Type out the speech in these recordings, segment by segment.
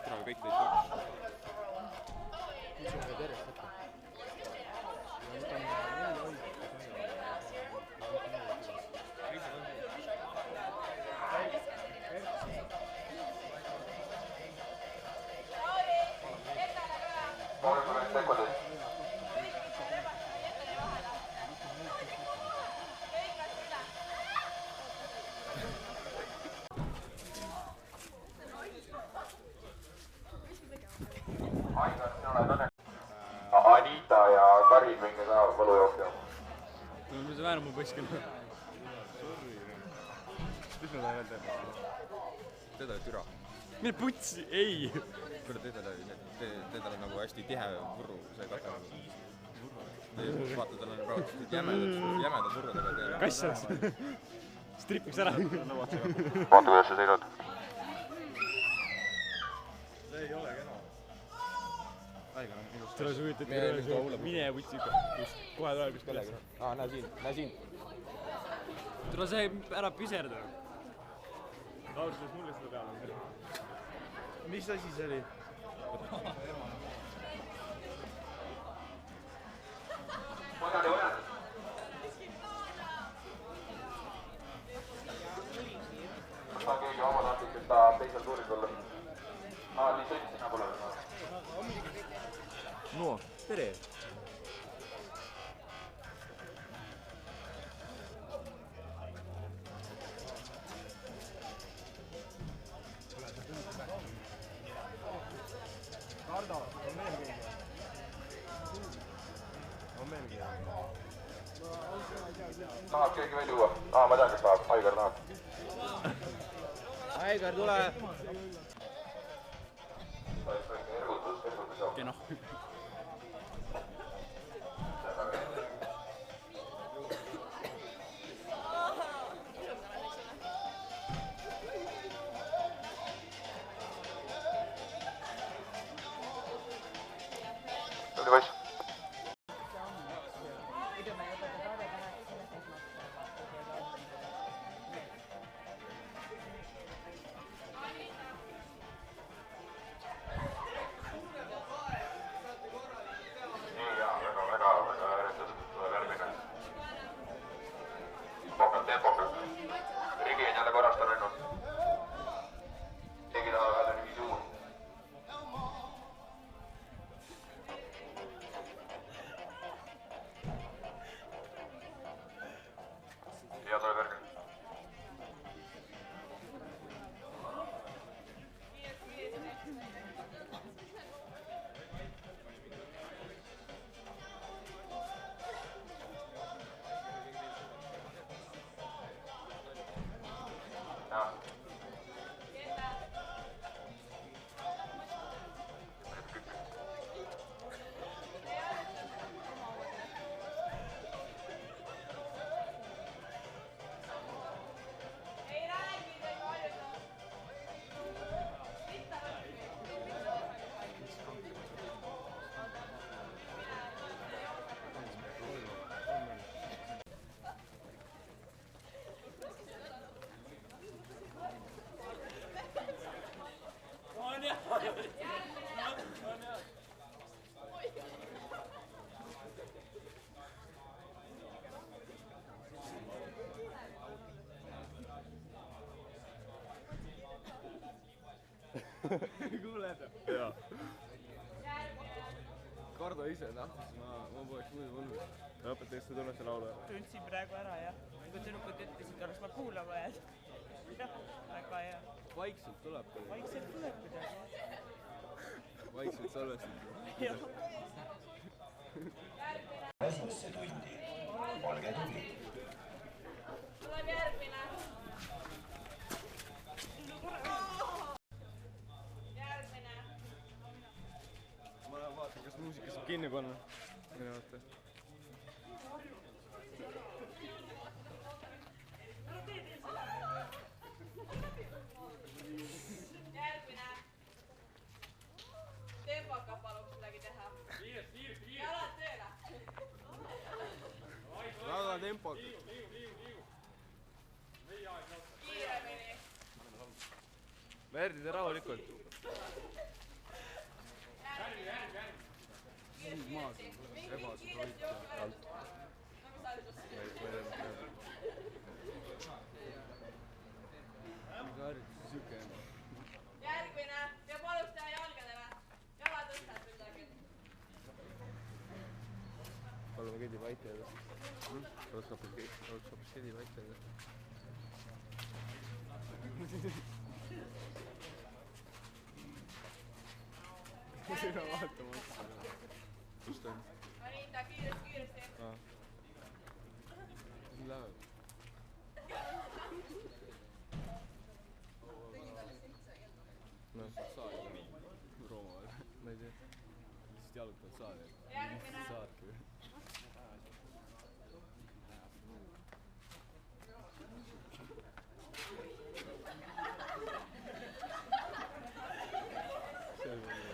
Tere, kõik teid ka. Kutsume tervest võtta. Anita ja Karin, minge ka võlujooksja. No mis väär mu põskil. Mis ma tahan öelda? Teda türa. Mine putsi, ei! Kuule, teda on nagu hästi tihe võrru, see kata. Vaata, tal on praegu jämedad võrrud, aga teile... Kass oleks! Stripiks ära! Vaata, kuidas sa seisad. See ei ole kena. Tule sa huvitad, mine putsi ikka. Kohe tuleb vist kellegi. Näe siin. Tule see ära piserda. Kaudses mulle seda peale. Mis asi see oli? Kas on keegi oma tahtlik, et ta teisel tuuril tulla? Nii sõitis sinna pole veel. No, tere! Kardo, on meil keegi? On meil keegi? Tahab keegi veel juua? Ma tean, kes tahab. Aigar tahab. Aigar, tule! Ergutus. Kena. Tuli poiss. Kuuled? Jaa. Kardo ise tahtis, ma poleks muidu võlnud. Õpetajast sa tunned see laulu? Tundsin praegu ära, jah. Kui tüdrukud ütlesid, oleks ma kuulama jääd. Jah, väga hea. Vaikselt tuleb. Vaikselt tuleb kuidagi. Vaikselt salvestad. Jah. Esimesse tundi. Olge tubli. Tuleb järgmine. Järgmine. Ma vaatan, kas muusika saab kinni panna. Mine vaata. Järgmine. Tempoka paluks midagi teha. Jalad tööle. Väga tempokas. Kiiremini. Verdi, tee rahulikult. Rebased hoidja alt. Järgmine ja palus teha jalgadele. Jala tõstad midagi. Palume kedi vait jääda. Oleks hoopis kedi vait jääda. Sina vaatama otsa. Kus ta on? Anita, kiiresti. Siin läheb. Saad Rooma või? Ma ei tea. Lihtsalt jalutavad saali. Järgmine. Saadki või? Järgmine.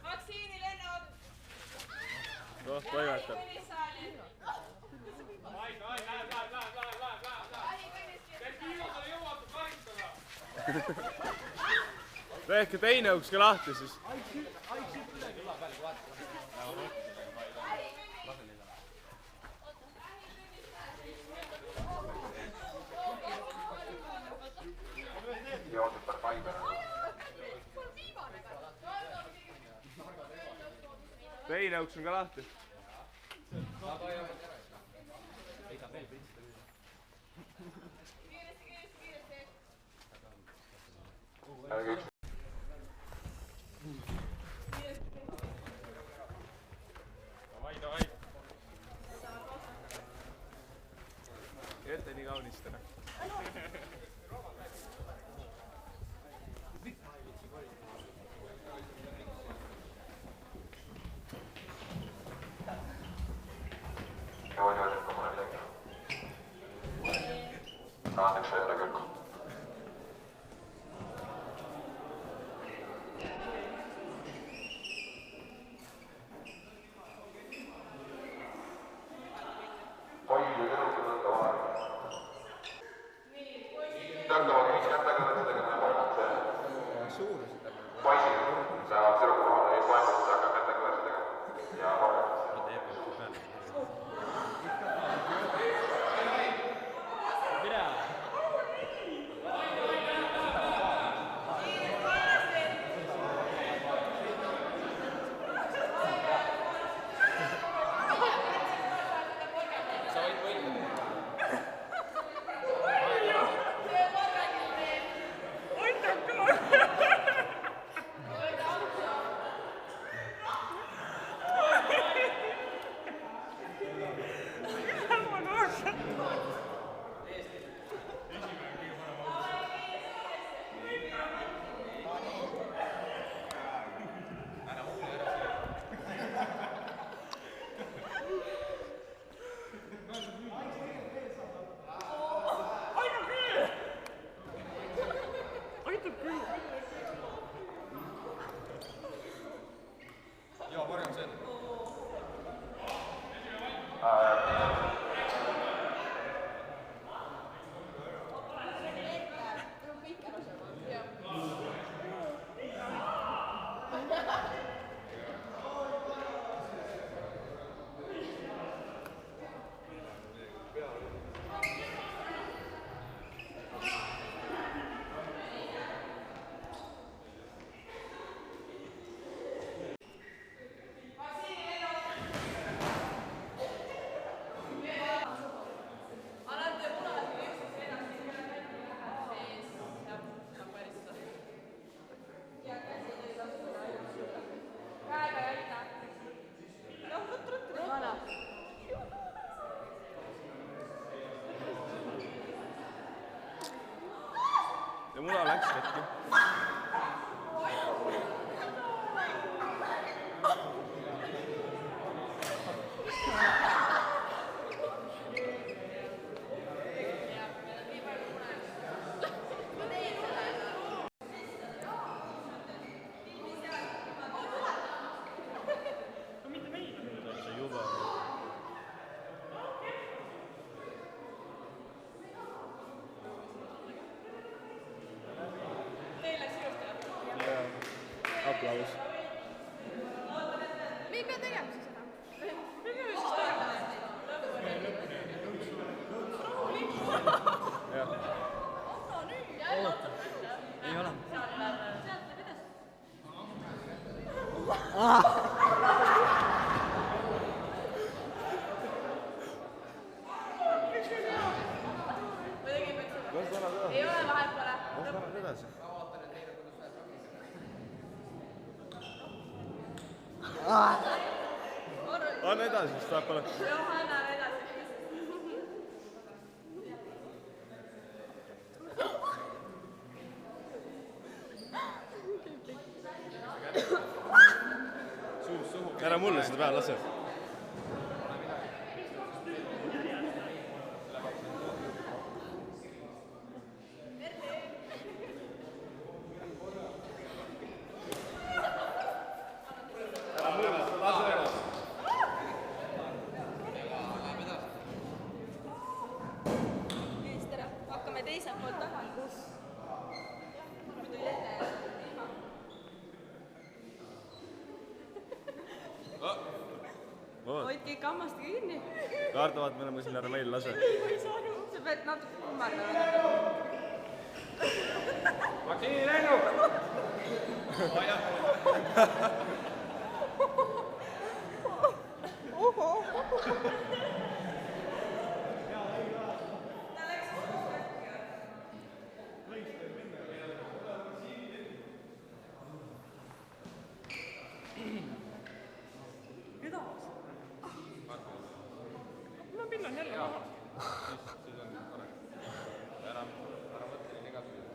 Vaktsiinilennud. Noh, toimetab. Ülissaali. Tehke teine uks ka lahti siis. Joosep Paide. Teine uks on ka lahti. Davai. Ette nii kaunist täna. Joosep, kui mulle midagi. Andeks ei ole küll. Palju tüdrukud on ka vahel. Tõmbavad mis kättega tegema paimad. Suurused on. Paisi, lähevad tüdrukud vahele ja paimad hakkab kättega tegema. Ja vahel. Jaa, parem see. Ja muna läks katki. aus . me ei pea tegema siis seda . jah . ei ole . ei ole vahepeal . las läheb edasi . anna edasi , siis tahab pole . Johanna edasi . ära mulle seda peale lase . hakkame teiselt poolt tagasi . hoidke ikka hammastega kinni . kardavad , me oleme siin , ära meil lase . sa pead natuke kummardama . Vaktsiini lennuk! ma pinnan jälle maha . ära mõtle nii negatiivselt .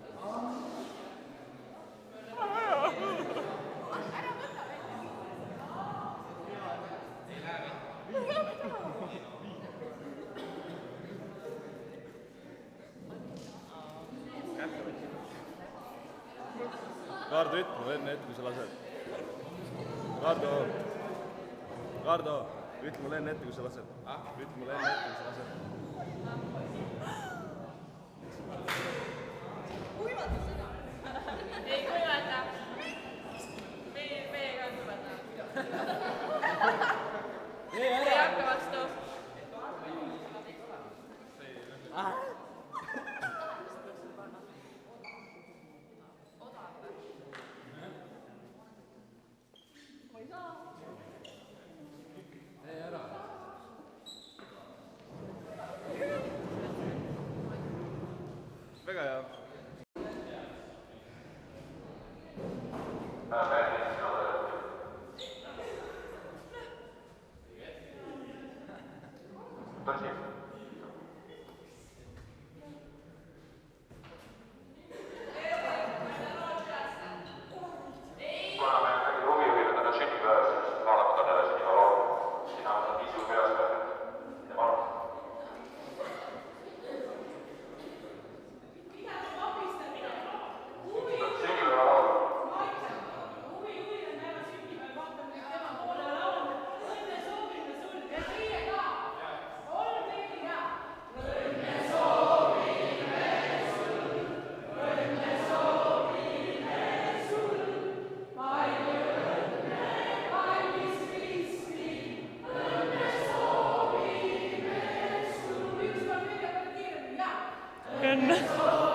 Kaardo , ütle mulle enne ette , kui sa lased . Kaardo , ütle mulle enne ette , kui sa lased . ütle mulle enne ette , kui sa lased . ei kuivata . meie ka kuivata . ei hakka vastu . väga hea . tõsi . kuna meil kõigil huvijuhil on täna sünnipäev , siis me oleme talle sünnipäeva sina oled isu peas peal . ja palun . õnne .